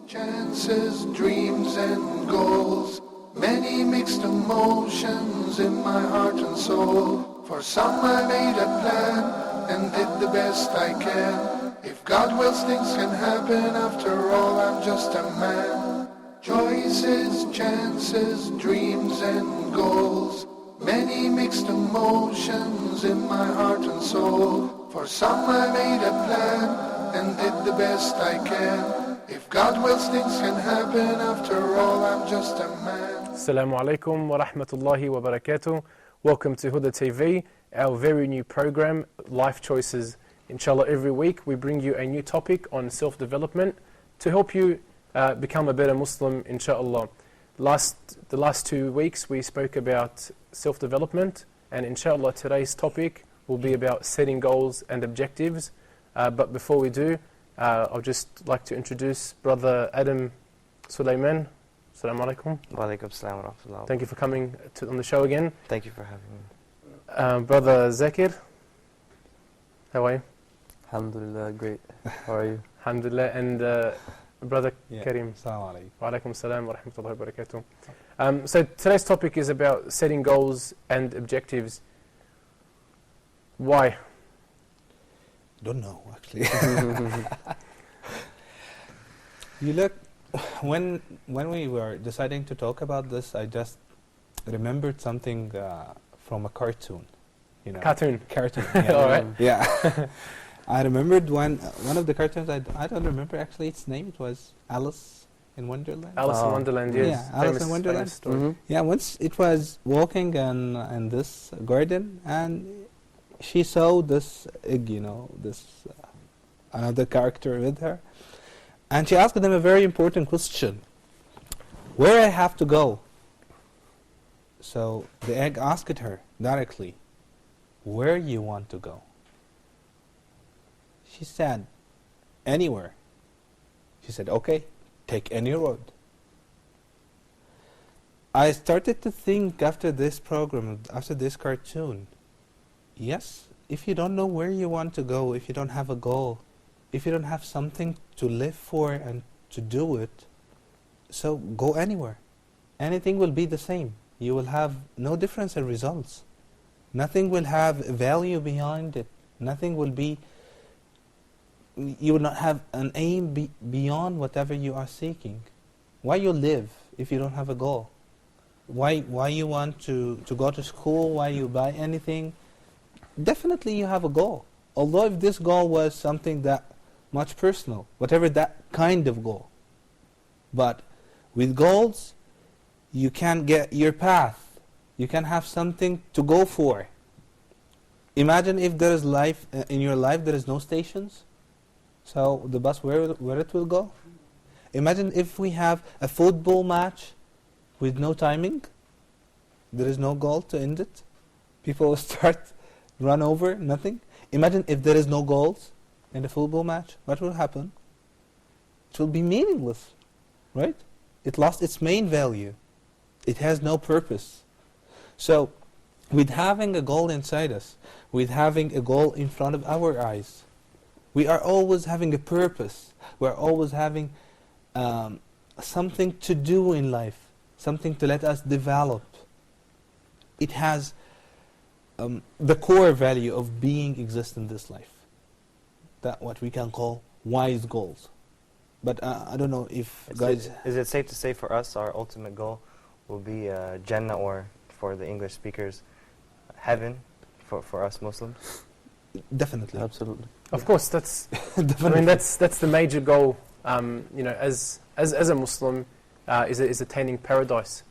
Chances, dreams and goals, many mixed emotions in my heart and soul. For some I made a plan and did the best I can. If God wills, things can happen, after all I'm just a man. Choices, chances, dreams and goals, many mixed emotions in my heart and soul. For some I made a plan and did the best I can. If God wills, things can happen, after all I'm just a man. Assalamu alaikum wa rahmatullahi wa barakatuh. Welcome to Huda TV, our very new program, Life Choices. Inshallah, every week we bring you a new topic on self-development to help you become a better Muslim, inshallah. The last 2 weeks we spoke about self-development, and inshallah today's topic will be about setting goals and objectives. But before we do, I'd just like to introduce Brother Adam Sulaiman. Assalamu alaikum. Wa alaikum assalam wa rahmatullah. Thank you for coming on the show again. Thank you for having me. Brother Zakir, how are you? Alhamdulillah, great. How are you? Alhamdulillah. And Brother Karim. Assalamu alaikum. Wa alaikum assalam wa rahmatullahi wa barakatuh. So today's topic is about setting goals and objectives. Why? Don't know, actually. You look, when we were deciding to talk about this, I just remembered something from a cartoon. You know, Cartoon. Yeah. All right. Yeah. I remembered one of the cartoons. I don't remember actually its name. It was Alice in Wonderland. Alice in Wonderland, yes. Yeah, Alice in Wonderland. Famous story. Mm-hmm. Yeah, once it was walking in this garden, and she saw this egg, this another character with her, and she asked them a very important question: where I have to go? So the egg asked her directly, where you want to go? She said, anywhere. She said, okay, take any road. I started to think after this program, after this cartoon, yes, if you don't know where you want to go, if you don't have a goal, if you don't have something to live for and to do it, so go anywhere. Anything will be the same. You will have no difference in results. Nothing will have value behind it. Nothing will be, you will not have an aim beyond whatever you are seeking. Why you live if you don't have a goal? Why you want to go to school? Why you buy anything? Definitely you have a goal. Although if this goal was something that much personal, whatever that kind of goal. But with goals, you can get your path. You can have something to go for. Imagine if there is life in your life, there is no stations. So the bus, where it will go? Imagine if we have a football match with no timing. There is no goal to end it. People will start, run over, nothing. Imagine if there is no goals in a football match. What will happen? It will be meaningless, right? It lost its main value. It has no purpose. So, with having a goal inside us, with having a goal in front of our eyes, we are always having a purpose. We're always having something to do in life, something to let us develop. It has the core value of being exist in this life. That what we can call wise goals. But I don't know if guys... Is it safe to say for us our ultimate goal will be Jannah, or for the English speakers, heaven for us Muslims? Definitely. Absolutely. Of course, that's that's the major goal. As a Muslim, is attaining paradise.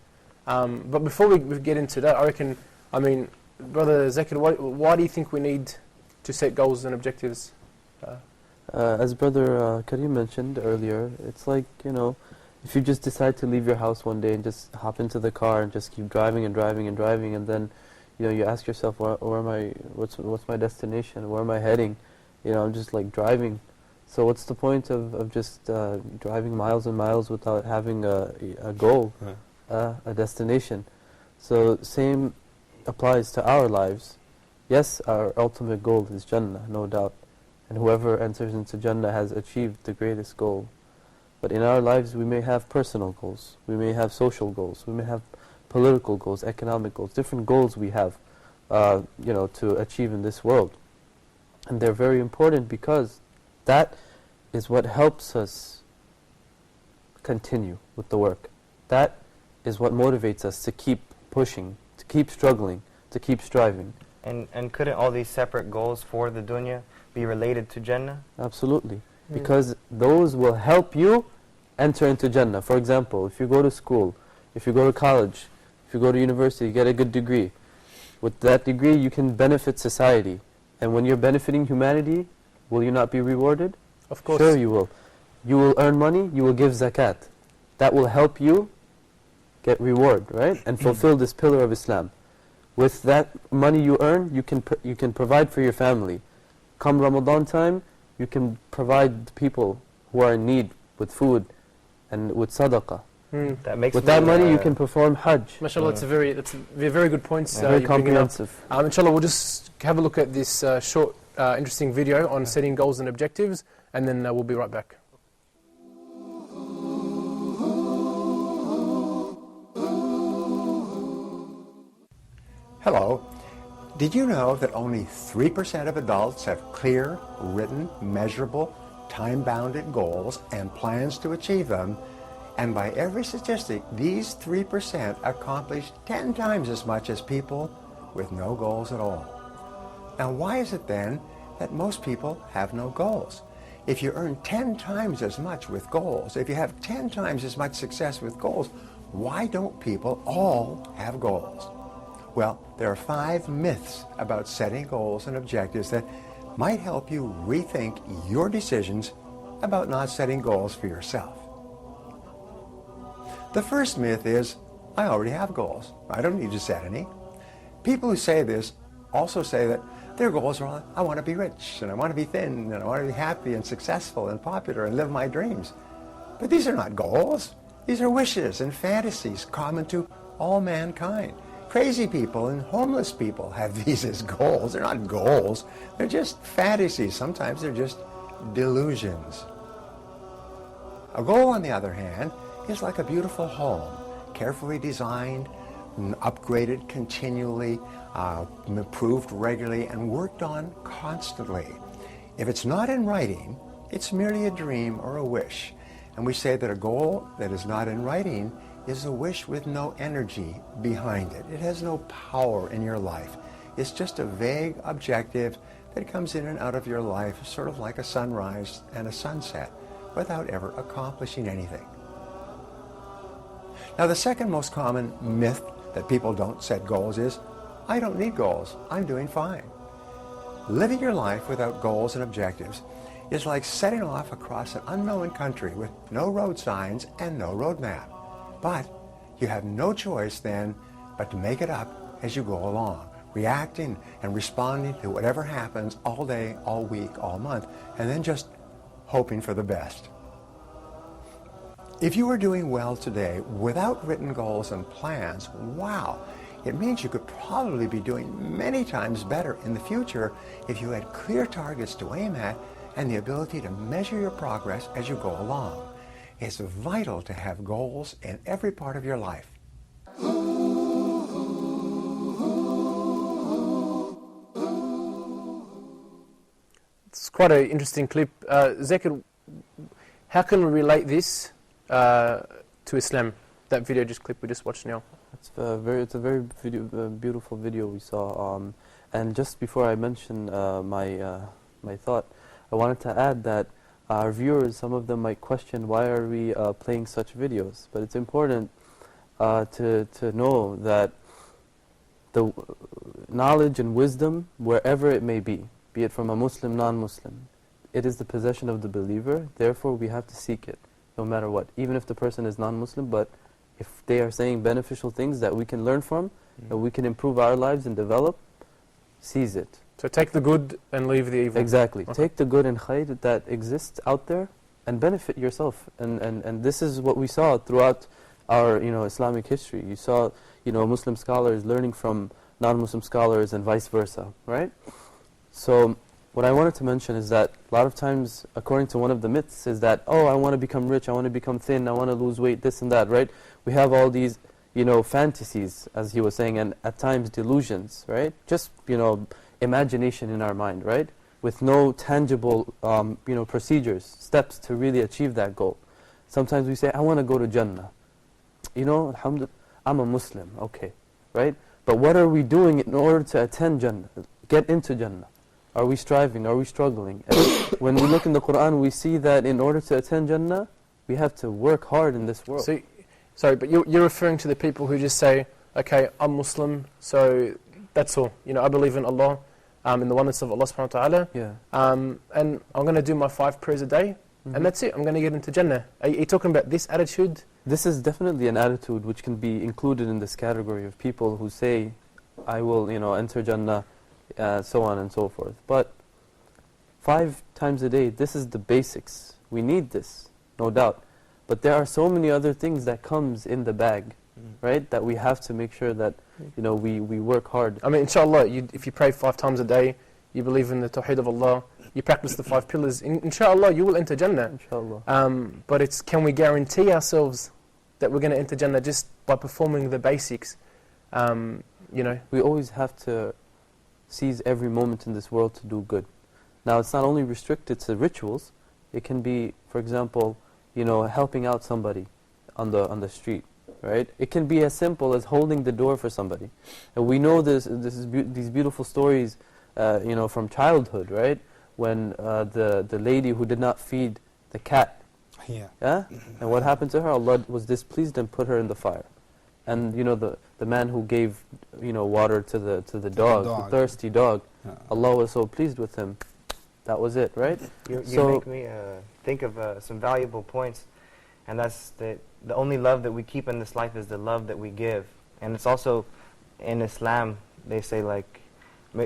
But before we get into that, Brother Zakir, why do you think we need to set goals and objectives? As Brother Karim mentioned earlier, it's like, if you just decide to leave your house one day and just hop into the car and just keep driving and driving and driving, and then you ask yourself, what's my destination? Where am I heading? I'm just like driving. So what's the point of just driving miles and miles without having a goal, a destination? So same applies to our lives. Yes, our ultimate goal is Jannah, no doubt. And whoever enters into Jannah has achieved the greatest goal. But in our lives, we may have personal goals, we may have social goals, we may have political goals, economic goals, different goals we have, to achieve in this world. And they're very important because that is what helps us continue with the work. That is what motivates us to keep pushing, to keep struggling, to keep striving. And couldn't all these separate goals for the dunya be related to Jannah? Absolutely. Because those will help you enter into Jannah. For example, if you go to school, if you go to college, if you go to university, you get a good degree. With that degree, you can benefit society. And when you're benefiting humanity, will you not be rewarded? Of course. Sure you will. You will earn money, you will give zakat. That will help you get reward, right? And fulfill this pillar of Islam. With that money you earn, you can provide for your family. Come Ramadan time, you can provide the people who are in need with food and with sadaqah. That makes With that money you can perform Hajj. MashaAllah, that's a very good point. Very comprehensive. Inshallah, we'll just have a look at this short, interesting video on setting goals and objectives, and then we'll be right back. Hello. Did you know that only 3% of adults have clear, written, measurable, time-bounded goals and plans to achieve them? And by every statistic, these 3% accomplish 10 times as much as people with no goals at all. Now, why is it then that most people have no goals? If you earn 10 times as much with goals, if you have 10 times as much success with goals, why don't people all have goals? Well, there are 5 myths about setting goals and objectives that might help you rethink your decisions about not setting goals for yourself. The first myth is, I already have goals. I don't need to set any. People who say this also say that their goals are, I want to be rich, and I want to be thin, and I want to be happy and successful and popular and live my dreams. But these are not goals. These are wishes and fantasies common to all mankind. Crazy people and homeless people have these as goals. They're not goals. They're just fantasies. Sometimes they're just delusions. A goal, on the other hand, is like a beautiful home, carefully designed, upgraded continually, improved regularly, and worked on constantly. If it's not in writing, it's merely a dream or a wish. And we say that a goal that is not in writing is a wish with no energy behind it. It has no power in your life. It's just a vague objective that comes in and out of your life, sort of like a sunrise and a sunset, without ever accomplishing anything. Now, the second most common myth that people don't set goals is, I don't need goals, I'm doing fine. Living your life without goals and objectives is like setting off across an unknown country with no road signs and no road map. But you have no choice then but to make it up as you go along, reacting and responding to whatever happens all day, all week, all month, and then just hoping for the best. If you are doing well today without written goals and plans, wow, it means you could probably be doing many times better in the future if you had clear targets to aim at and the ability to measure your progress as you go along. It's vital to have goals in every part of your life. It's quite an interesting clip. Zakir, how can we relate this to Islam? That video clip we just watched now. It's a very beautiful video we saw. And just before I mention my thought, I wanted to add that our viewers, some of them might question why are we playing such videos, but it's important to know that the knowledge and wisdom, wherever it may be it from a Muslim, non-Muslim, it is the possession of the believer. Therefore, we have to seek it, no matter what, even if the person is non-Muslim. But if they are saying beneficial things that we can learn from, that we can improve our lives and develop, seize it. So take the good and leave the evil. Exactly. Okay. Take the good and khair that exists out there and benefit yourself. And this is what we saw throughout our Islamic history. You saw Muslim scholars learning from non-Muslim scholars and vice versa, right? So what I wanted to mention is that a lot of times, according to one of the myths, is that, oh, I want to become rich, I want to become thin, I want to lose weight, this and that, right? We have all these, fantasies, as he was saying, and at times delusions, right? Just, imagination in our mind, right? With no tangible, procedures, steps to really achieve that goal. Sometimes we say, I want to go to Jannah. Alhamdulillah, I'm a Muslim, okay, right? But what are we doing in order to attain Jannah, get into Jannah? Are we striving? Are we struggling? And when we look in the Quran, we see that in order to attain Jannah, we have to work hard in this world. So, sorry, but you're referring to the people who just say, okay, I'm Muslim, so that's all. I believe in Allah, in the oneness of Allah subhanahu wa ta'ala, Yeah. and I'm going to do my 5 prayers a day, and that's it. I'm going to get into Jannah. Are you talking about this attitude? This is definitely an attitude which can be included in this category of people who say, I will, enter Jannah, so on and so forth. But 5 times a day, this is the basics. We need this, no doubt. But there are so many other things that comes in the bag, right? That we have to make sure that, we work hard. I mean, inshallah, if you pray 5 times a day, you believe in the Tawheed of Allah, you practice the 5 pillars, inshallah, you will enter Jannah. Inshallah. But can we guarantee ourselves that we're going to enter Jannah just by performing the basics? We always have to seize every moment in this world to do good. Now, it's not only restricted to rituals. It can be, for example, helping out somebody on the street, right? It can be as simple as holding the door for somebody. And we know these beautiful stories, from childhood, right? When the lady who did not feed the cat, Yeah. and what happened to her? Allah was displeased and put her in the fire. And the man who gave water to the dog, the thirsty dog, Yeah. Allah was so pleased with him. That was it, right? You So- make me think of some valuable points, and that's that the only love that we keep in this life is the love that we give. And it's also, in Islam, they say, like,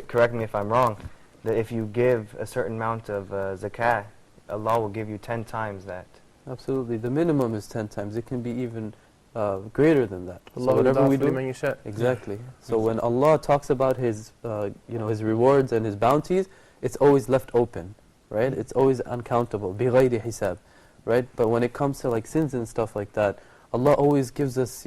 correct me if I'm wrong, that if you give a certain amount of zakah, Allah will give you 10 times that. Absolutely. The minimum is 10 times. It can be even greater than that. So Allah whatever we do, liman yasha. exactly. So when Allah talks about His, His rewards and His bounties, it's always left open, right? It's always uncountable, بِغَيْرِ حِساب, right? But when it comes to like sins and stuff like that, Allah always gives us,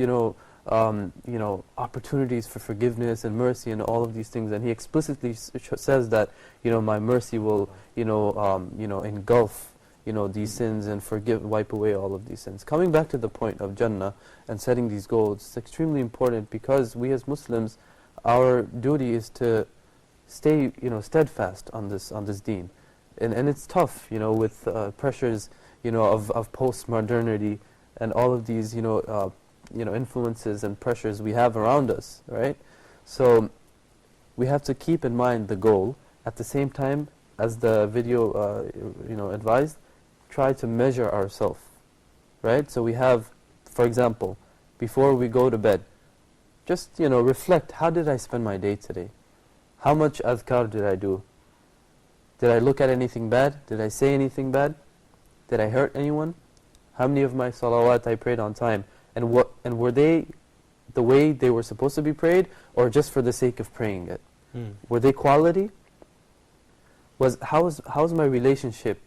opportunities for forgiveness and mercy and all of these things. And He explicitly says that, my mercy will, engulf, these sins and wipe away all of these sins. Coming back to the point of Jannah and setting these goals, it's extremely important because we as Muslims, our duty is to stay, steadfast on this deen. And it's tough, with pressures, of post-modernity and all of these, influences and pressures we have around us, right? So we have to keep in mind the goal. At the same time, as the video, advised, try to measure ourselves, right? So we have, for example, before we go to bed, just, reflect, how did I spend my day today? How much adhkar did I do? Did I look at anything bad? Did I say anything bad? Did I hurt anyone? How many of my salawat I prayed on time? And were they the way they were supposed to be prayed, or just for the sake of praying it? Were they quality? How's my relationship,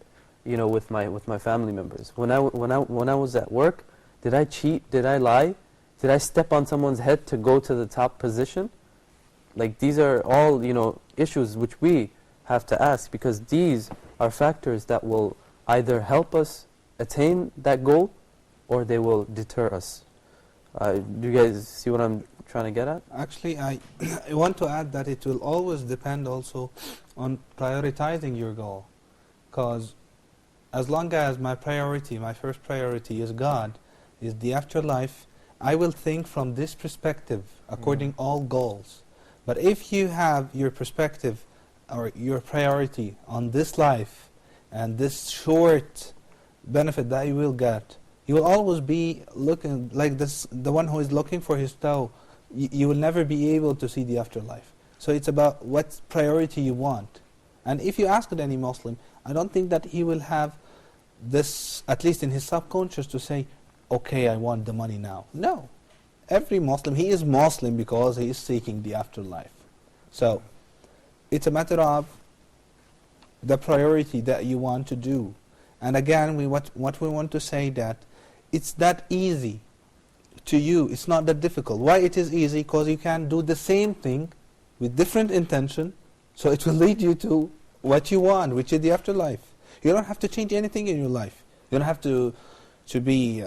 with my family members? When I was at work, did I cheat? Did I lie? Did I step on someone's head to go to the top position? Like, these are all, issues which we have to ask, because these are factors that will either help us attain that goal or they will deter us. Do you guys see what I'm trying to get at? Actually, I want to add that it will always depend also on prioritizing your goal. Because as long as my first priority is God, is the afterlife, I will think from this perspective according all goals. But if you have your perspective or your priority on this life and this short benefit that you will get, you will always be looking like this, the one who is looking for his toe. You will never be able to see the afterlife. So it's about what priority you want. And if you ask any Muslim, I don't think that he will have this, at least in his subconscious, to say, okay, I want the money now. No. Every Muslim, he is Muslim because he is seeking the afterlife. So it's a matter of the priority that you want to do. And again, what we want to say that it's that easy to you. It's not that difficult. Why it is easy? Because you can do the same thing with different intention, so it will lead you to what you want, which is the afterlife. You don't have to change anything in your life. You don't have to be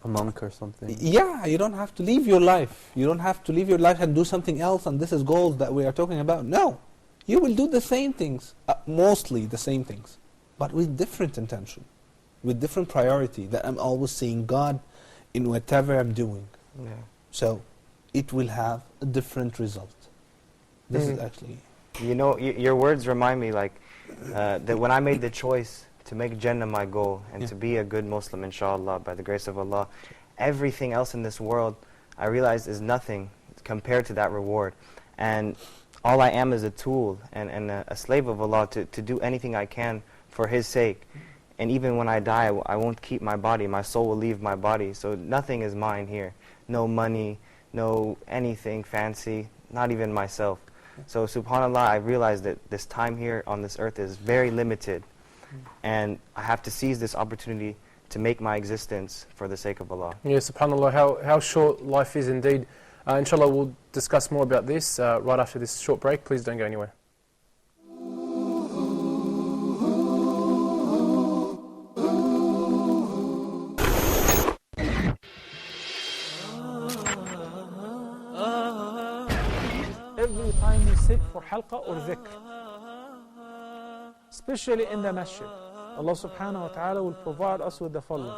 A monk or something. yeah, you don't have to leave your life. You don't have to leave your life and do something else, and this is goals that we are talking about. No, you will do the same things, mostly the same things, but with different intention, with different priority, that I'm always seeing God in whatever I'm doing. Yeah. So it will have a different result. This is actually... You know, your words remind me like that when I made the choice to make Jannah my goal and to be a good Muslim, inshallah, by the grace of Allah, everything else in this world, I realized, is nothing compared to that reward. And all I am is a tool and a slave of Allah to do anything I can for His sake. And even when I die, I won't keep my body. My soul will leave my body. So nothing is mine here. No money, no anything fancy, not even myself. So subhanAllah, I realized that this time here on this earth is very limited. And I have to seize this opportunity to make my existence for the sake of Allah. Yeah, subhanAllah, how short life is indeed. Inshallah, we'll discuss more about this right after this short break. Please don't go anywhere. Every time we sit for halqa or dhikr, especially in the masjid, Allah subhanahu wa ta'ala will provide us with the following.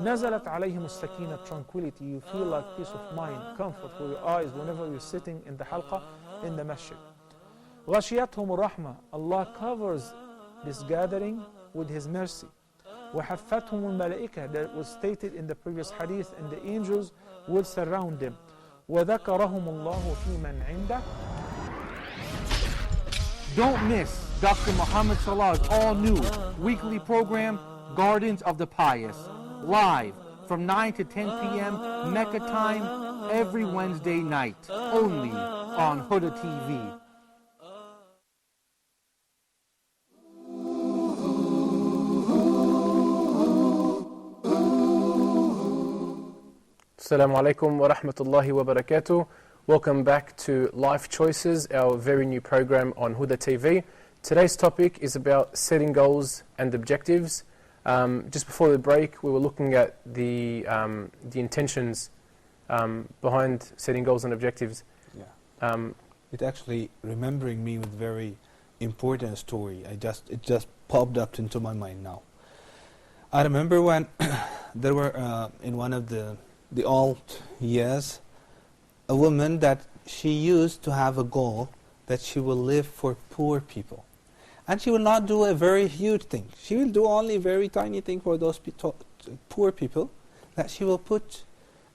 نزلت عليهم السكينة, tranquility. You feel like peace of mind, comfort for your eyes whenever you're sitting in the halqa, in the masjid. غشيتهم الرحمة, Allah covers this gathering with His mercy. وحفتهم الملائكة, that was stated in the previous hadith, and the angels will surround them. وذكرهم الله في من عنده. Don't miss Dr. Muhammad Salah's all-new weekly program, Gardens of the Pious, live from 9 to 10 p.m. Mecca time every Wednesday night, only on Huda TV. Assalamu alaikum wa rahmatullahi wa barakatuh. Welcome back to Life Choices, our very new program on Huda TV. Today's topic is about setting goals and objectives. Just before the break, we were looking at the intentions behind setting goals and objectives. Yeah. It actually remembering me with very important story. It just popped up into my mind now. I remember when there were in one of the old years, a woman that she used to have a goal that she will live for poor people. And she will not do a very huge thing. She will do only a very tiny thing for those poor people, that she will put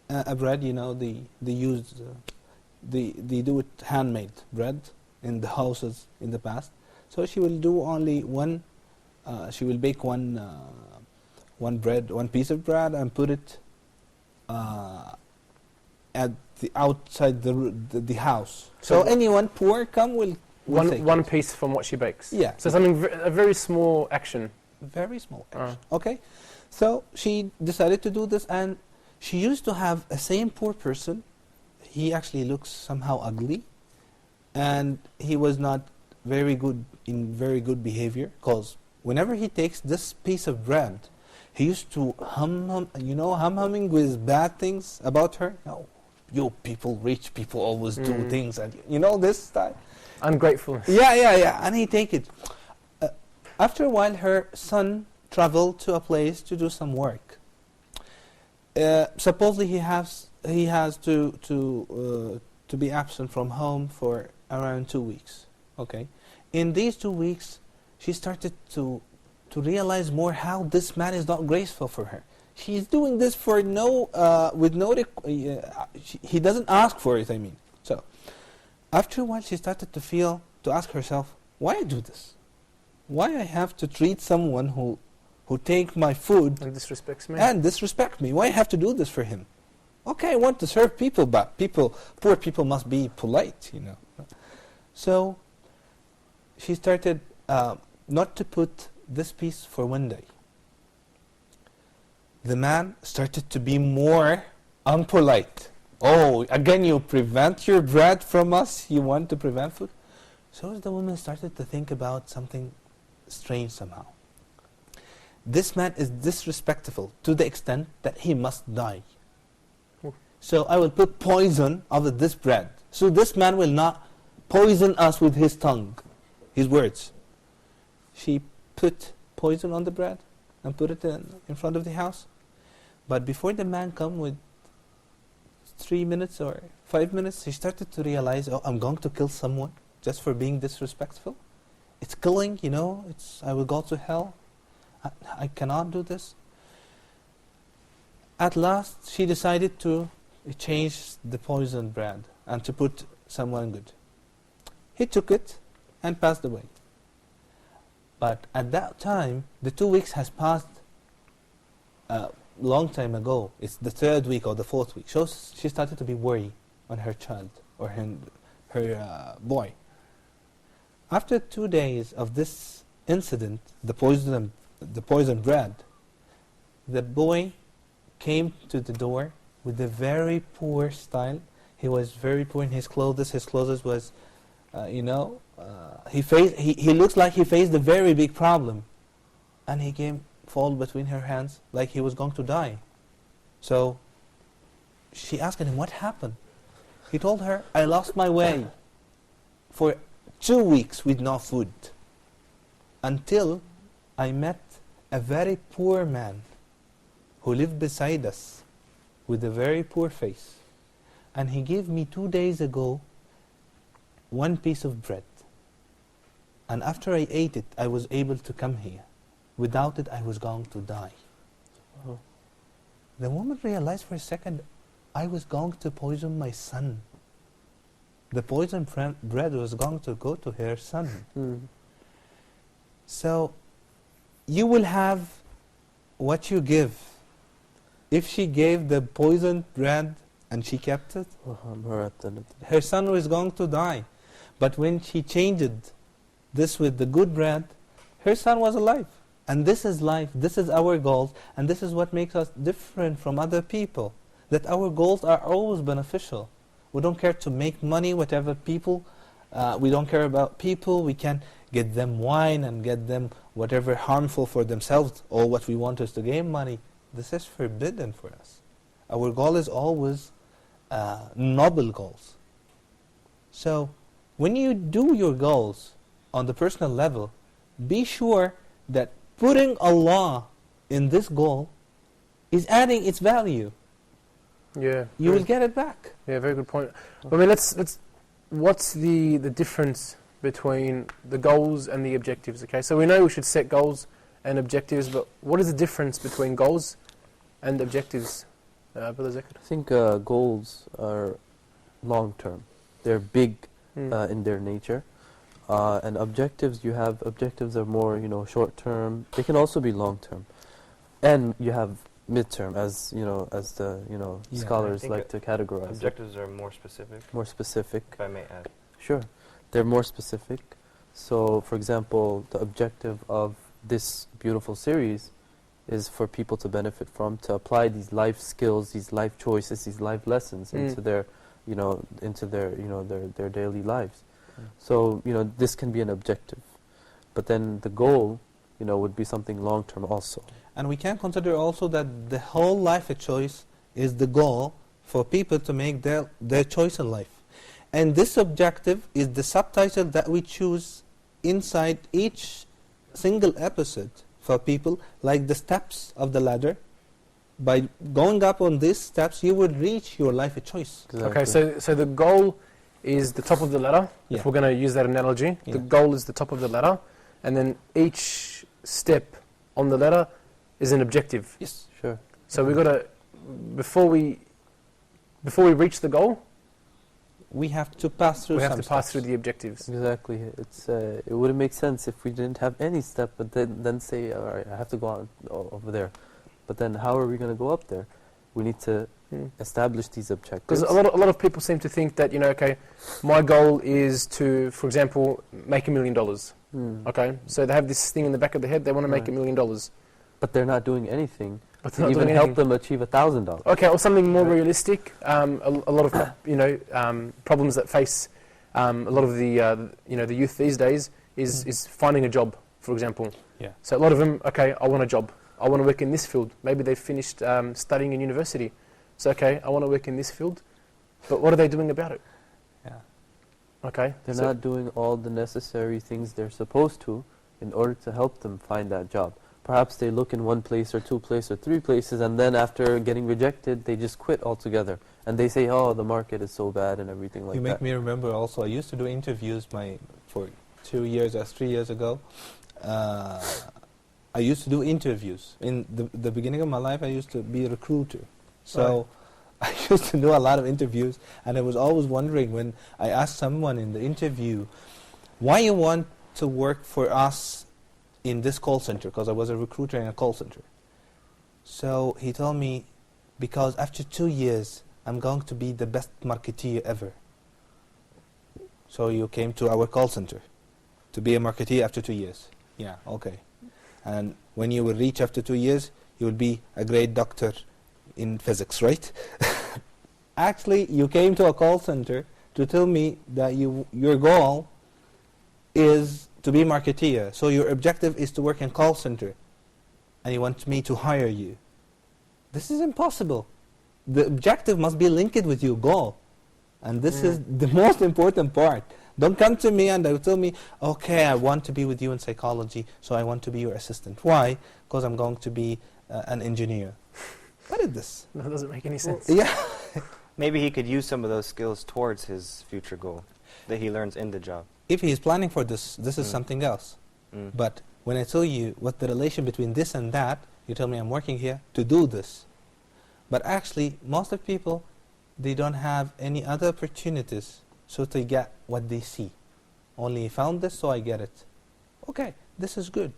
a bread, you know, they do it handmade bread in the houses in the past. So she will do only one, she will bake one piece of bread and put it at the outside the house. So anyone poor come will take one it. piece from what she bakes. Yeah. So something a very small action. Very small action. Okay. So she decided to do this, and she used to have a same poor person. He actually looks somehow ugly, and he was not very good behavior, because whenever he takes this piece of bread, he used to humming with bad things about her. No, you people, rich people, always do things, and you know this style. Ungratefulness. Yeah, and he take it. After a while, her son traveled to a place to do some work. Supposedly he has to be absent from home for around 2 weeks. Okay, in these 2 weeks, she started to realize more how this man is not graceful for her. She's doing this for he doesn't ask for it, I mean. So, after a while she started to ask herself, why I do this? Why I have to treat someone who take my food And disrespects me. and disrespect me? Why I have to do this for him? Okay, I want to serve people, but poor people must be polite, you know. So, she started not to put this piece for one day. The man started to be more unpolite. Oh, again you prevent your bread from us? You want to prevent food? So the woman started to think about something strange somehow. This man is disrespectful to the extent that he must die. So I will put poison over this bread. So this man will not poison us with his tongue, his words. She put poison on the bread and put it in front of the house. But before the man come with 3 minutes or 5 minutes, he started to realize, oh, I'm going to kill someone just for being disrespectful. It's killing, you know, I will go to hell. I cannot do this. At last, she decided to change the poisoned bread and to put someone good. He took it and passed away. But at that time, the 2 weeks has passed a long time ago. It's the 3rd week or the 4th week. So she started to be worried on her child or her boy. After 2 days of this incident, the poisoned bread, the boy came to the door with a very poor style. He was very poor in his clothes. His clothes was, he looks like he faced a very big problem. And he came, fall between her hands like he was going to die. So she asked him, what happened? He told her, I lost my way for 2 weeks with no food until I met a very poor man who lived beside us with a very poor face. And he gave me 2 days ago 1 piece of bread. And after I ate it, I was able to come here. Without it, I was going to die. Oh. The woman realized for a second, I was going to poison my son. The poisoned bread was going to go to her son. So, you will have what you give. If she gave the poisoned bread and she kept it, her son was going to die. But when she changed this with the good bread, her son was alive. And this is life, this is our goals, and this is what makes us different from other people. That our goals are always beneficial. We don't care to make money, whatever people, we don't care about people, we can get them wine and get them whatever harmful for themselves, or what we want is to gain money. This is forbidden for us. Our goal is always noble goals. So, when you do your goals on the personal level, be sure that putting Allah in this goal is adding its value. Yeah. You will get it back. Yeah, very good point. I mean, what's the difference between the goals and the objectives? Okay, so we know we should set goals and objectives, but what is the difference between goals and objectives, Brother Zakir? I think goals are long-term. They're big in their nature. And objectives, objectives are more, short-term. They can also be long-term. And you have mid-term, as the scholars like to categorize. Objectives are more specific. More specific. If I may add. Sure. They're more specific. So, for example, the objective of this beautiful series is for people to benefit from, to apply these life skills, these life choices, these life lessons into their daily lives. So, this can be an objective. But then the goal, would be something long-term also. And we can consider also that the whole life choice is the goal for people to make their choice in life. And this objective is the subtitle that we choose inside each single episode for people, like the steps of the ladder. By going up on these steps, you will reach your life choice. Exactly. Okay, so the goal is the top of the ladder, if we're going to use that analogy. The goal is the top of the ladder, and then each step on the ladder is an objective. Yes. Sure. So we've got to, before we reach the goal, we have to pass through through the objectives. Exactly. It wouldn't make sense if we didn't have any step, but then say, all right, I have to go on over there. But then how are we going to go up there? We need to establish these objectives. Because a lot of people seem to think that, okay, my goal is to, for example, make $1 million. Okay, so they have this thing in the back of their head, they want to make Right. $1 million. But they're not doing anything But to they're not even doing help anything. them achieve $1,000. Okay, or something more realistic. A lot of problems that face a lot of the the youth these days is finding a job, for example. Yeah. So a lot of them, okay, I want a job. I want to work in this field. Maybe they've finished studying in university. So okay, I want to work in this field, but what are they doing about it? Yeah. Okay, They're so- not doing all the necessary things they're supposed to in order to help them find that job. Perhaps they look in one place or two places or three places, and then after getting rejected, they just quit altogether. And they say, oh, the market is so bad and everything like You that. make me remember also, I used to do interviews for 2 years or 3 years ago. I used to do interviews. In the beginning of my life, I used to be a recruiter. So I used to do a lot of interviews, and I was always wondering when I asked someone in the interview, why you want to work for us in this call center, because I was a recruiter in a call center. So he told me, because after 2 years, I'm going to be the best marketeer ever. So you came to our call center to be a marketeer after 2 years. Yeah, okay. And when you will reach after 2 years, you will be a great doctor in physics, right? Actually, you came to a call center to tell me that your goal is to be a marketeer. So your objective is to work in call center, and you want me to hire you. This is impossible. The objective must be linked with your goal. And this is the most important part. Don't come to me and tell me, okay, I want to be with you in psychology, so I want to be your assistant. Why? Because I'm going to be an engineer. What is this? That doesn't make any sense. Yeah. Maybe he could use some of those skills towards his future goal that he learns in the job. If he is planning for this, this is something else. But when I tell you what the relation between this and that, you tell me I'm working here to do this. But actually, most of people, they don't have any other opportunities, so they get what they see. Only found this, so I get it. Okay, this is good.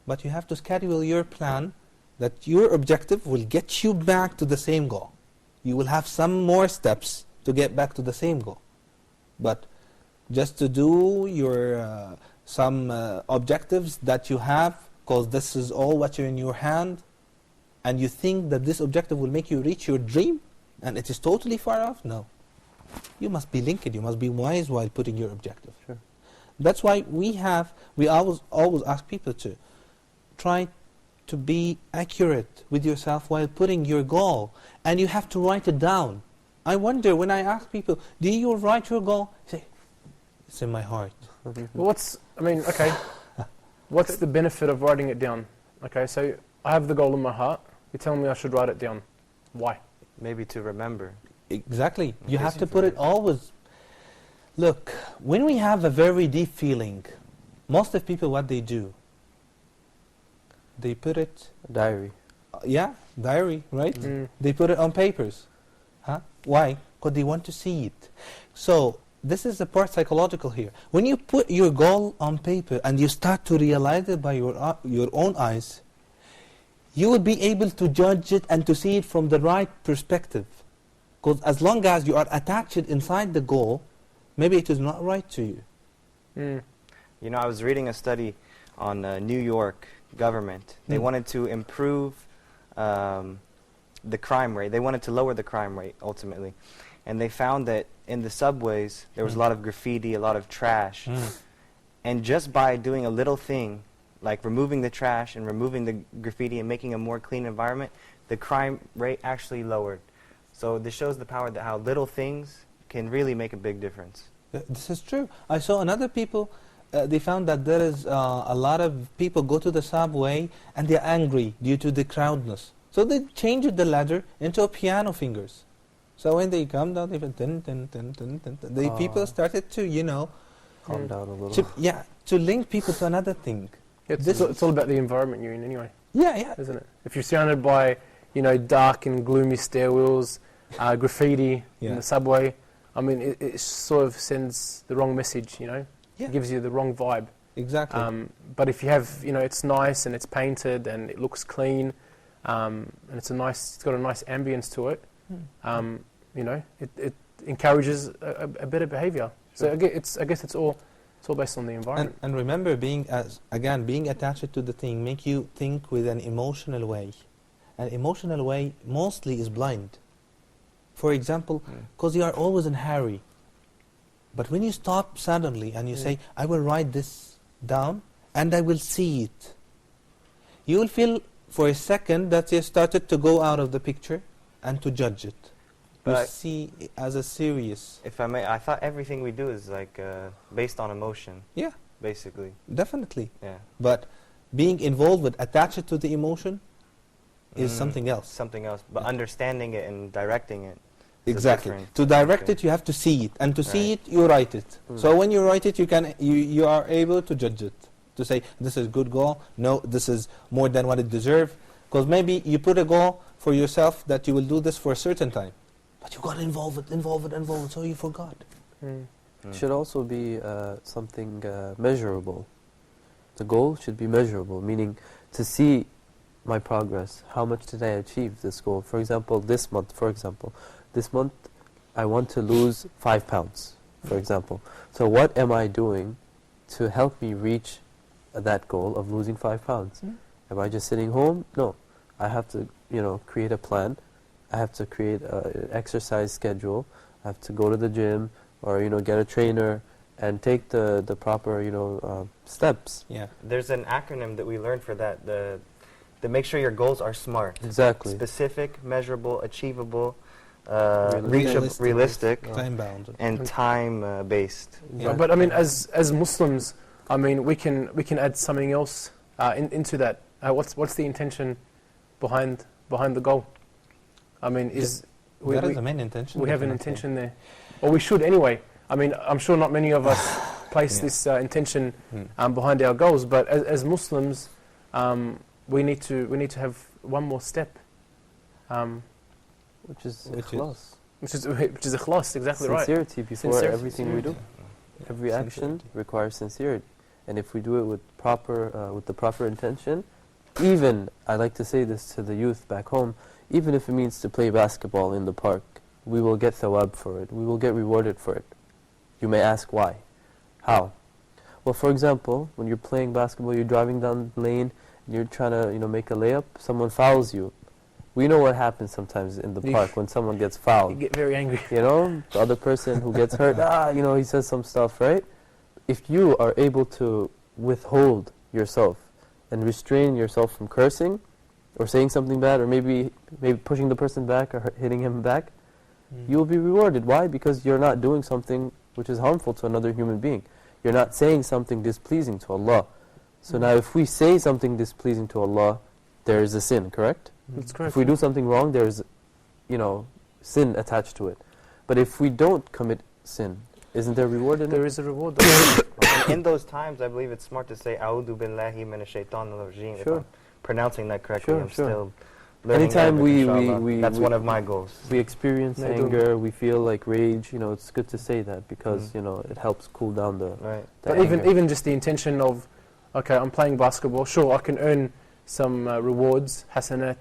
But you have to schedule your plan that your objective will get you back to the same goal. You will have some more steps to get back to the same goal. But just to do your some objectives that you have, because this is all what you're in your hand, and you think that this objective will make you reach your dream, and it is totally far off? No. You must be linked. You must be wise while putting your objective. Sure. That's why we always ask people to try to be accurate with yourself while putting your goal, and you have to write it down. I wonder when I ask people, do you write your goal? They say, it's in my heart. Well, what's the benefit of writing it down? Okay, so I have the goal in my heart. You're telling me I should write it down. Why? Maybe to remember. Exactly. You have case to you put it forget. always. Look, when we have a very deep feeling, most of people, what they do, they put it, Diary. diary, right? They put it on papers. Huh? Why? Because they want to see it. So this is the part psychological here. When you put your goal on paper and you start to realize it by your own eyes, you will be able to judge it and to see it from the right perspective. Because as long as you are attached inside the goal, maybe it is not right to you. You know, I was reading a study on New York government. They wanted to improve the crime rate. They wanted to lower the crime rate, ultimately. And they found that in the subways, there was a lot of graffiti, a lot of trash. And just by doing a little thing, like removing the trash and removing the graffiti and making a more clean environment, the crime rate actually lowered. So this shows the power that how little things can really make a big difference. This is true. I saw another people, they found that there is a lot of people go to the subway and they're angry due to the crowdness. So they changed the ladder into a piano fingers. So when they come down, they went dun, dun, dun, dun, dun, dun. The people started to, Calm down a little. to link people to another thing. It's all about the environment you're in anyway, Yeah. isn't it? If you're surrounded by, dark and gloomy stairwells, graffiti in the subway, I mean, it sort of sends the wrong message, Yeah. It gives you the wrong vibe. Exactly. But if you have, it's nice and it's painted and it looks clean, and it's got a nice ambience to it, it encourages a better behaviour. So I guess it's all It's all based on the environment. And remember, being attached to the thing make you think with an emotional way. An emotional way mostly is blind. For example, because you are always in hurry. But when you stop suddenly and you say, I will write this down and I will see it, you will feel for a second that you started to go out of the picture and to judge it. You But see it as a serious. if I may, I thought everything we do is like based on emotion, Yeah, basically. definitely. Yeah. But being involved with, attached to the emotion is something else. Something else. But Yeah. understanding it and directing it. is Exactly. different. To direct Okay. it, you have to see it, and to see Right. it, you write it. So when you write it, you are able to judge it, to say this is good goal. No, this is more than what it deserves. Because maybe you put a goal for yourself that you will do this for a certain time, but you got involved, so you forgot. It should also be something measurable. The goal should be measurable, meaning to see my progress. How much did I achieve this goal? For example, this month I want to lose 5 pounds, for example. So what am I doing to help me reach that goal of losing 5 pounds? Am I just sitting home? No. I have to, create a plan. I have to create an exercise schedule. I have to go to the gym or, get a trainer and take the proper, steps. Yeah. There's an acronym that we learned for that. To make sure your goals are SMART. Exactly. Specific, measurable, achievable, Realistic. realistic, Time-bound. and time-based. Yeah. But I mean, as Muslims, I mean, we can add something else into that. What's the intention behind the goal? I mean, That is the main intention. we have an definitely. intention there, or we should anyway. I mean, I'm sure not many of us place this intention behind our goals, but as Muslims, we need to have one more step, Which is Which is- ikhlas. which is ikhlas, exactly right. Sincerity before Sincerity. everything we do. Every action Sincerity. requires sincerity, and if we do it with the proper intention, even I like to say this to the youth back home, even if it means to play basketball in the park, we will get thawab for it. We will get rewarded for it. You may ask why, how? Well, for example, when you're playing basketball, you're driving down the lane, and you're trying to make a layup. Someone fouls you. We know what happens sometimes in the park when someone gets You fouled. get very angry. The other person who gets hurt, he says some stuff, right? If you are able to withhold yourself and restrain yourself from cursing or saying something bad or maybe pushing the person back or hitting him back, you will be rewarded. Why? Because you're not doing something which is harmful to another human being. You're not saying something displeasing to Allah. So now if we say something displeasing to Allah, there is a sin, correct? That's correct. If we do something wrong, there's, sin attached to it. But if we don't commit sin, isn't there reward in There it? is a reward. And in those times, I believe it's smart to say, A'udhu billahi minash shaitanir rajim. If Sure. I'm pronouncing that correctly, Sure, I'm sure. still learning Anytime Arabic, inshallah. we That's one of my goals. We experience They do. anger, we feel like rage, it's good to say that because, it helps cool down the Right. But anger. even just the intention of, okay, I'm playing basketball. Sure, I can earn some rewards, hasanat,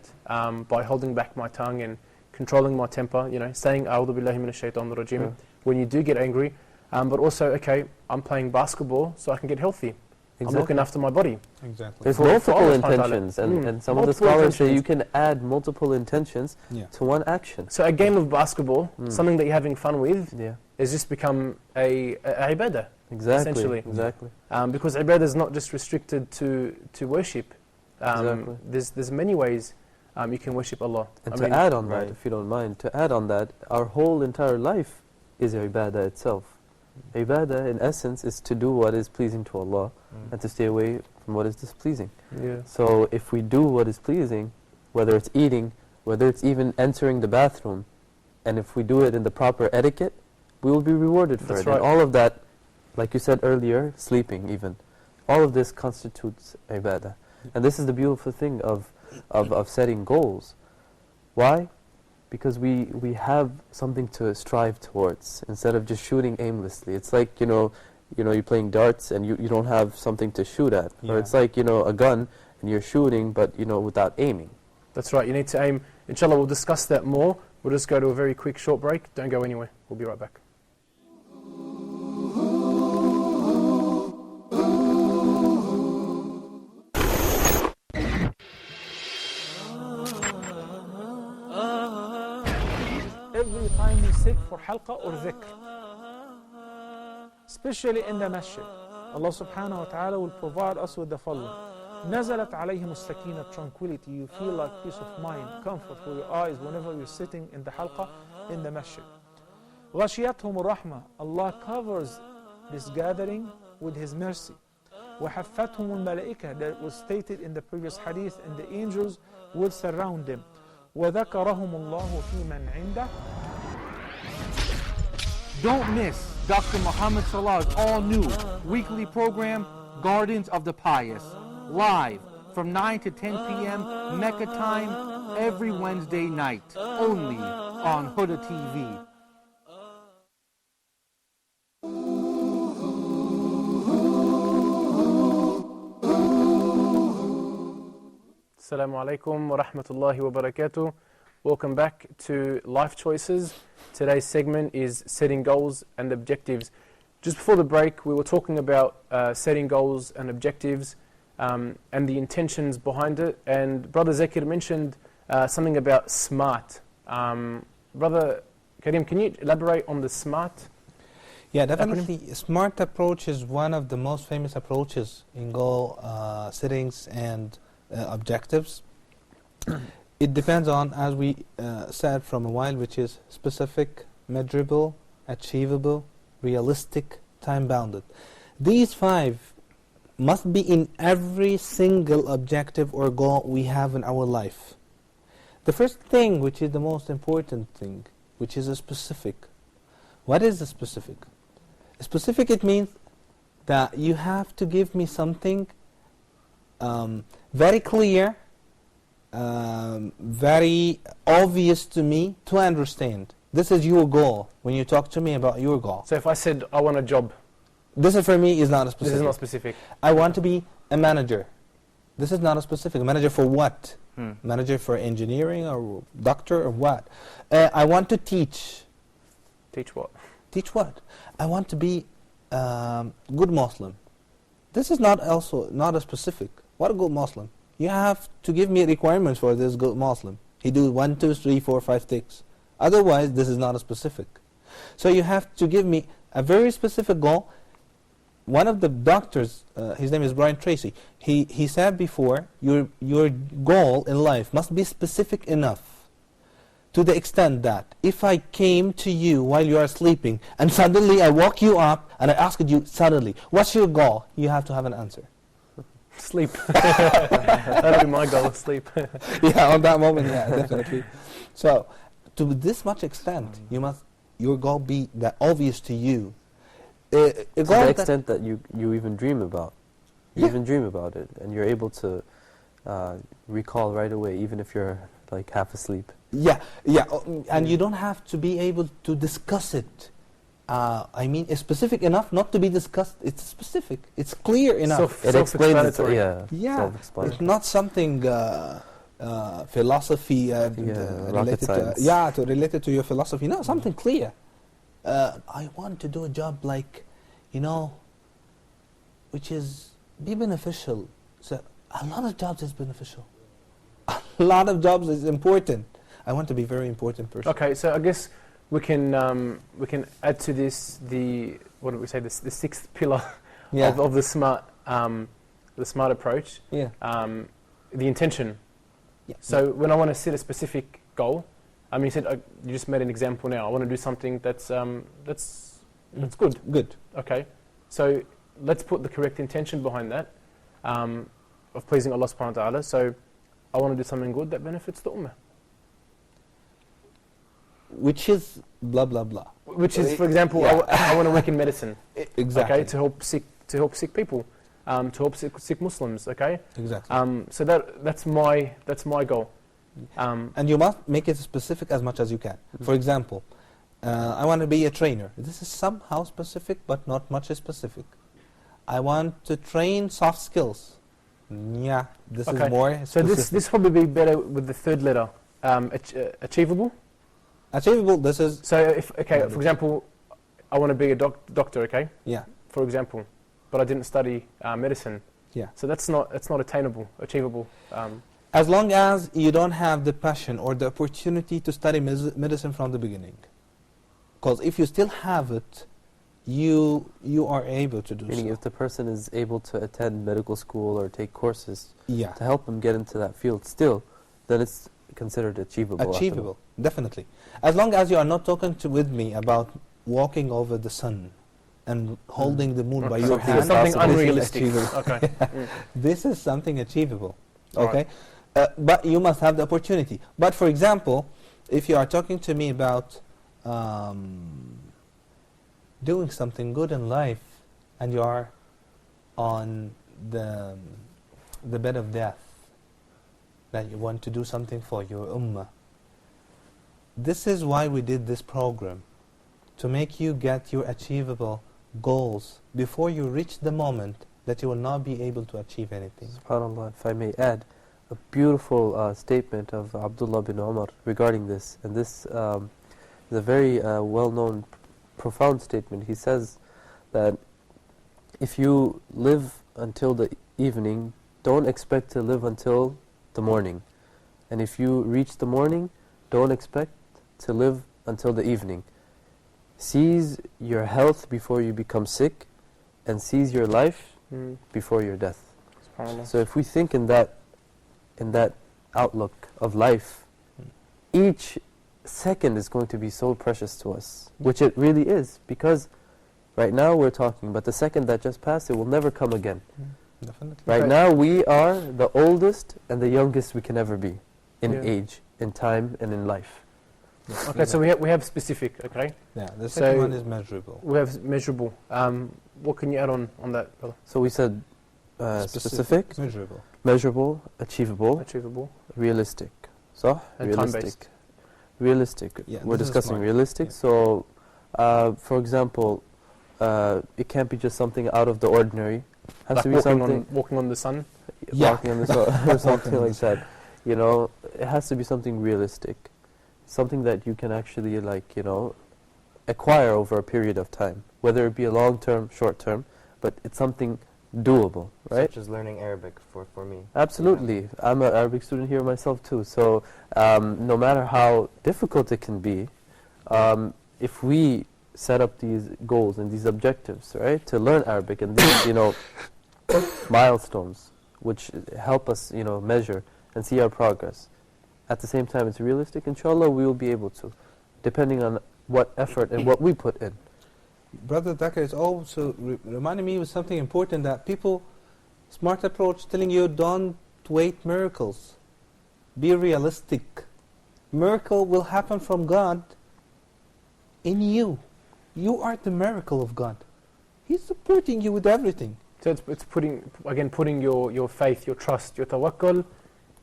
by holding back my tongue and controlling my temper. Saying "A'udhu billahi minash shaitanir rajim" Sure. when you do get angry. But also, okay, I'm playing basketball so I can get healthy. I'm looking after my body. Exactly. There's for multiple Allah subhanahu wa ta'ala. intentions, and some of the Multiple scholars say you intentions. can add multiple intentions Yeah. to one action. So a game of basketball, something that you're having fun with, Yeah, has just become a ibadah. exactly. Essentially. Exactly. Because ibadah is not just restricted to worship. Exactly. There's many ways you can worship Allah. And I to mean, add on that, right. if you don't mind, to add on that, our whole entire life is ibadah itself. Ibadah, in essence, is to do what is pleasing to Allah and to stay away from what is displeasing. yeah. So if we do what is pleasing, whether it's eating, whether it's even entering the bathroom, and if we do it in the proper etiquette, we will be rewarded for That's it. right. And all of that, like you said earlier, sleeping even, all of this constitutes ibadah. And this is the beautiful thing of setting goals. Why? Because we have something to strive towards instead of just shooting aimlessly. It's like, you're playing darts and you don't have something to shoot at. Or Yeah. it's like, a gun and you're shooting but, without aiming. That's right, you need to aim. Inshallah, we'll discuss that more. We'll just go to a very quick short break. Don't go anywhere. We'll be right back. every time we sit for halqa or dhikr, especially in the masjid. Allah subhanahu wa ta'ala will provide us with the following. نزلت عليهم السكينة, tranquility. You feel like peace of mind, comfort for your eyes whenever you're sitting in the halqa, in the masjid. غشيتهم الرحمة, Allah covers this gathering with His mercy. وحفتهم الملائكة, that was stated in the previous hadith, and the angels will surround them. وذكرهم الله في من عنده. Don't miss Dr. Muhammad Salah's all-new weekly program, Gardens of the Pious, live from 9 to 10 p.m. Mecca time every Wednesday night, only on Huda TV. Assalamu alaikum wa rahmatullahi wa barakatuh. Welcome back to Life Choices. Today's segment is setting goals and objectives. Just before the break, we were talking about setting goals and objectives and the intentions behind it. And Brother Zakir mentioned something about SMART. Brother Karim, can you elaborate on the SMART? Yeah, definitely. SMART approach is one of the most famous approaches in goal settings and objectives. It depends on, as we said from a while, which is specific, measurable, achievable, realistic, time-bounded. These 5 must be in every single objective or goal we have in our life. The first thing, which is the most important thing, which is a specific. What is a specific? A specific, it means that you have to give me something very clear, very obvious to me to understand. This is your goal when you talk to me about your goal. So if I said I want a job, this is for me is not a specific. this is not specific. I want to be a manager. This is not a specific. Manager for what? Manager for engineering or doctor or what? I want to teach. Teach what? Teach what? I want to be good Muslim. This is not a specific. What a good Muslim? You have to give me requirements for this good Muslim. He do 1, 2, 3, 4, 5, 6. Otherwise, this is not a specific. So you have to give me a very specific goal. One of the doctors, his name is Brian Tracy, he said before, your goal in life must be specific enough to the extent that if I came to you while you are sleeping and suddenly I woke you up and I asked you suddenly, what's your goal? You have to have an answer. Sleep. That'll be my goal, sleep. Yeah, on that moment, yeah, definitely. So, to this much extent, your goal be that obvious to you. To the extent that you even dream about. You even dream about it, and you're able to recall right away, even if you're like half asleep. Yeah, and you don't have to be able to discuss it. I mean, it's specific enough not to be discussed. It's specific. It's clear enough. It explains it. Yeah, it's not something philosophy related to your philosophy. No, something clear. I want to do a job like, which is be beneficial. So a lot of jobs is beneficial. A lot of jobs is important. I want to be a very important person. Okay, so I guess we can add to this the sixth pillar of the smart approach. Yeah. The intention. Yeah. So when I want to set a specific goal, I mean, you just made an example now. I want to do something that's good. Good. Okay. So let's put the correct intention behind that, of pleasing Allah subhanahu wa ta'ala. So I want to do something good that benefits the ummah. Which is blah blah blah. Which is, for example, I want to work in medicine. Exactly. Okay, to help sick people, to help sick Muslims. Okay. Exactly. So that's my goal. And you must make it specific as much as you can. For example, I want to be a trainer. This is somehow specific, but not much specific. I want to train soft skills. Yeah, this is more specific. So this probably be better with the third letter, achievable. Achievable. This is so. For example, I want to be a doctor. Okay. Yeah. For example, but I didn't study medicine. Yeah. So that's not attainable, achievable. As long as you don't have the passion or the opportunity to study medicine from the beginning. Because if you still have it, you are able to do Meaning so. if the person is able to attend medical school or take courses Yeah. to help them get into that field still, then it's considered achievable. after Achievable, definitely. As long as you are not talking with me about walking over the sun and holding the moon by Okay. your Something- hand. something this is unrealistic. achievable. Okay. Mm. This is something achievable, All okay? But you must have the opportunity. But for example, if you are talking to me about doing something good in life and you are on the bed of death, that you want to do something for your ummah, this is why we did this program, to make you get your achievable goals before you reach the moment that you will not be able to achieve anything. SubhanAllah, if I may add, a beautiful statement of Abdullah bin Umar regarding this, and this is a very well-known, profound statement. He says that if you live until the evening, don't expect to live until the morning. And if you reach the morning, don't expect to live until the evening. Seize your health before you become sick, and seize your life before your death. SubhanAllah. So if we think in that outlook of life, each second is going to be so precious to us, which it really is, because right now we're talking, but the second that just passed, it will never come again. Definitely. Right Okay. now we are the oldest and the youngest we can ever be in Yeah. age, in time, and in life. Okay, so we have specific, okay? Yeah, the So- second one is measurable. We have measurable. What can you add on that, brother? So we said specific, Measurable. measurable, achievable, Achievable. realistic. So And realistic. time-based. Realistic. Yeah, We're this is discussing smart. realistic. Yeah. So, for example, it can't be just something out of the ordinary. Has Like to be something walking on the sun. Yeah. walking on the soil or something like that. You know, it has to be something realistic, something that you can actually acquire over a period of time, whether it be a long term, short term, but it's something doable, right? Such as learning Arabic for me. Absolutely. I'm an Arabic student here myself too. So no matter how difficult it can be, if we set up these goals and these objectives, right, to learn Arabic and these, milestones, which help us, measure and see our progress. At the same time, it's realistic. Inshallah, we will be able to, depending on what effort and what we put in. Brother Dhaka is also reminding me of something important, that people, smart approach, telling you don't wait miracles. Be realistic. Miracle will happen from God in you. You are the miracle of God. He's supporting you with everything. So it's putting your faith, your trust, your tawakkul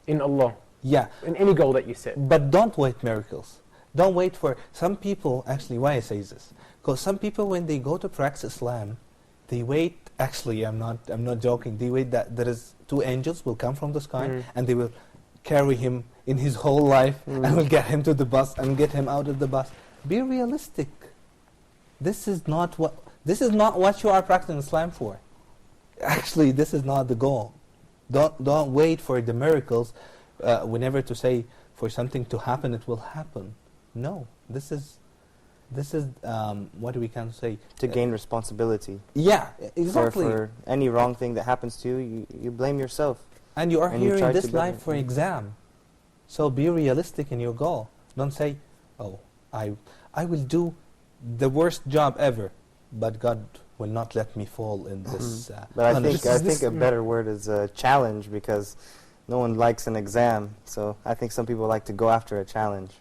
in Allah, Yeah, in any goal that you set. but don't wait miracles. Don't wait for some people. Actually, why I say this? Because some people, when they go to practice Islam, they wait. Actually, I'm not joking. They wait that there is 2 angels will come from the sky and they will carry him in his whole life and will get him to the bus and get him out of the bus. Be realistic. This is not what you are practicing Islam for. Actually, this is not the goal. Don't wait for the miracles. Whenever to say for something to happen, it will happen. No, this is what we can say. To gain responsibility. Yeah, exactly. For any wrong thing that happens to you, you blame yourself. And you are And you here try in to this better life it. for exam. So be realistic in your goal. Don't say, oh, I will do the worst job ever, but God will not let me fall in this. But I punish. think a better word is a challenge, because no one likes an exam. So I think some people like to go after a challenge.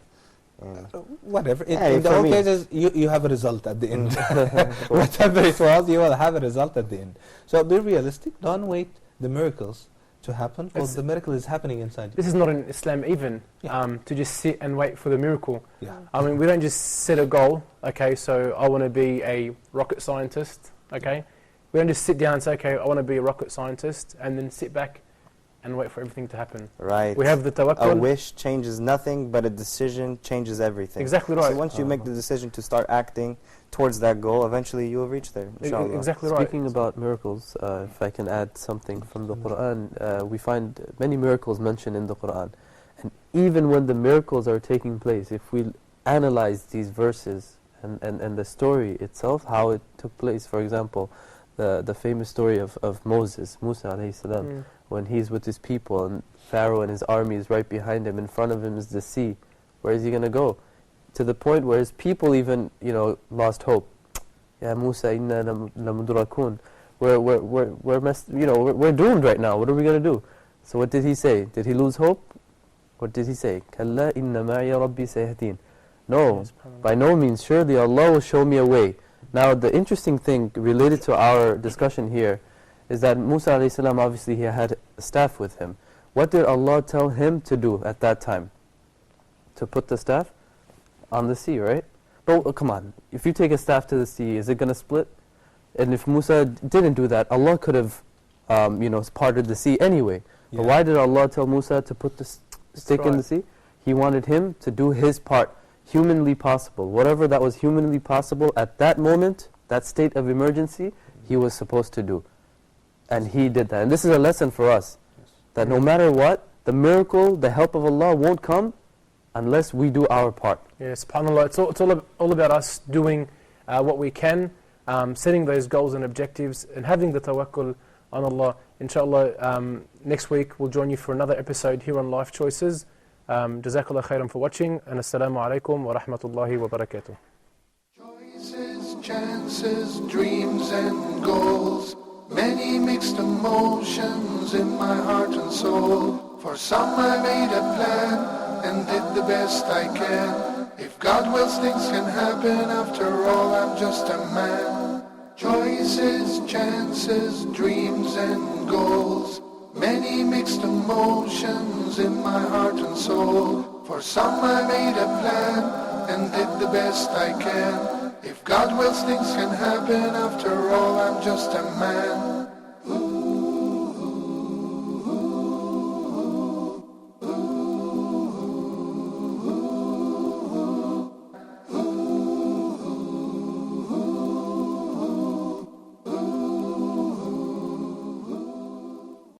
And Whatever. Yeah, In for all me. cases, you have a result at the end. Whatever it was, you will have a result at the end. So be realistic. Don't wait the miracles to happen, because It's- the miracle is happening inside you. This is not in Islam even, Yeah. to just sit and wait for the miracle. Yeah. I mean, we don't just set a goal, okay, so I want to be a rocket scientist, okay? We don't just sit down and say, okay, I want to be a rocket scientist, and then sit back and wait for everything to happen. Right. We have the A tawakkul. wish changes nothing, but a decision changes everything. Exactly right. So once you make the decision to start acting towards that goal, eventually you will reach there, inshallah. Exactly right. Speaking about miracles, if I can add something from the Quran, we find many miracles mentioned in the Quran. And even when the miracles are taking place, if we analyze these verses and the story itself, how it took place, for example, the famous story of Moses, Musa alayhi salam, when he's with his people and Pharaoh and his army is right behind him, in front of him is the sea. Where is he going to go? To the point where his people even, lost hope. Ya Musa, inna lamudrakun. We're doomed right now. What are we going to do? So what did he say? Did he lose hope? What did he say? Kalla inna ma'iya rabbi sayahdin. No, by no means. Surely Allah will show me a way. Now the interesting thing related to our discussion here is that Musa alayhi salam, obviously he had a staff with him. What did Allah tell him to do at that time? To put the staff on the sea, right? But come on, if you take a staff to the sea, is it going to split? And if Musa didn't do that, Allah could have parted the sea anyway. Yeah. But why did Allah tell Musa to put the stick in the sea? He wanted him to do his part, humanly possible. Whatever that was humanly possible at that moment, that state of emergency, he was supposed to do. And he did that. And this is a lesson for us, that no matter what, the miracle, the help of Allah won't come unless we do our part. Yeah, subhanAllah, it's all about us doing what we can, setting those goals and objectives, and having the tawakkul on Allah. Inshallah, next week we'll join you for another episode here on Life Choices. Jazakallah khairan for watching, and assalamu alaikum wa rahmatullahi wa barakatuh. Choices, chances, dreams and goals. Many mixed emotions in my heart and soul. For some I made a plan and did the best I can. If God wills, things can happen. After all, I'm just a man. Choices, chances, dreams and goals. Many mixed emotions in my heart and soul. For some I made a plan and did the best I can. If God wills, things can happen. After all, I'm just a man.